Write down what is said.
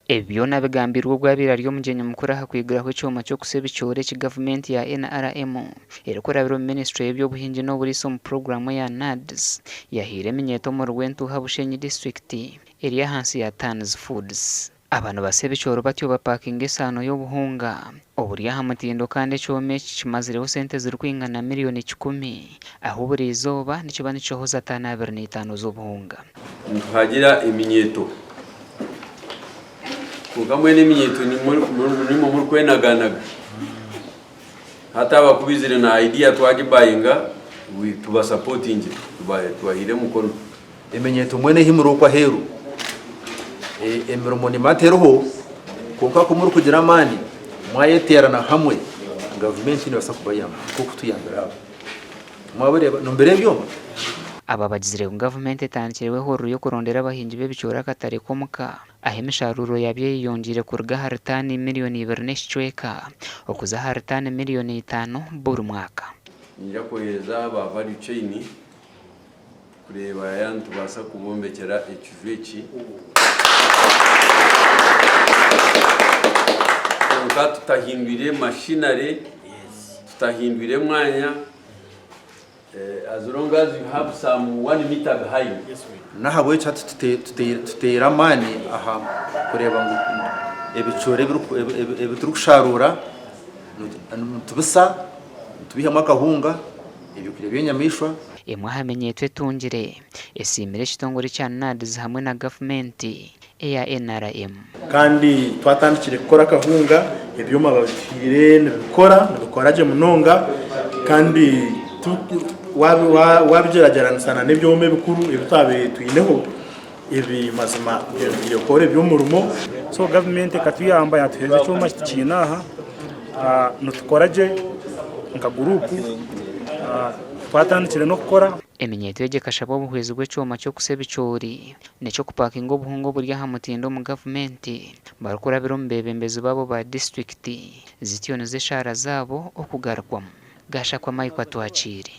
ebyo nabigambirwa ubwo abiraryo mugenya mukuru hakwigiraho icyuma cyo kuseba icyore cy'gavumenti ya NRM erekorabiro ministry y'ebyobuhingi n'oburiso mu programu ya NADS yahire eminyeeto mu Rwentu ha Bushenyi district eri ahansi ya Tans Foods. Abantu baseba icyoro batyo bapakinga esano y'obuhunga oburi aha mutindo kandi ekyoma eki kimazireho sente ziri kwingana miliyoni 10 aho buri izooba nikiba nikihoza 25 z'obuhunga. Hagira eminyeeto kugamwe n'eminyeeto ni murikwenaganaga hata bakubizire na idea twagibayinga tuba supporting tubahire mukono eminyeeto mwene himuro kwa heru emiromo ni materoho kuko kumuri kugira amani mwayeterana hamwe government ni basakubayama kuko tuyambira mwabere no mbere byoma aba bagizire government etankireweho ruyo kurondera abahingi b'ebicyora katari komuka aho imisharuro yabye yongire kurga haritani miliyoni 2 okuza haritani miliyoni 5 buri mwaka. Njya kohereza ba value chain kureba yantu basa kubombekera ekiveki tutahindwire machinery tutahindwire mwanya as long as you have some 1 meter behind. Nahabwe chat tutera mani aha kureba ngo ebicyore ebiturusharura tubisa tubihama akahunga ebyo by'enyamishwa imwe hamenyeeto etungire esimire ekitongore kya NADS hamwe na gavumenti eya NRM kandi twatandikire gukora akahunga ebyuma babifire nibikoraje munonga kandi wabigeragirana sana n'ibyome bikuru ebitabe tuyineho ebi mazima byokore by'umurumo so government katuyamba yatuheze cyoma kinaha nutukoraje nka group twatandikire no gukora eminyeeto yegekashaba obuhwezi bw'ekyoma cyo kuseba icyori necyo kupakinga obuhunga buri aha mutindo mu gavumenti barakurabira mu bebembezi babo ba district zityo nezeshara zabo okugarukwamu gasha kwa maiko atuhachiri.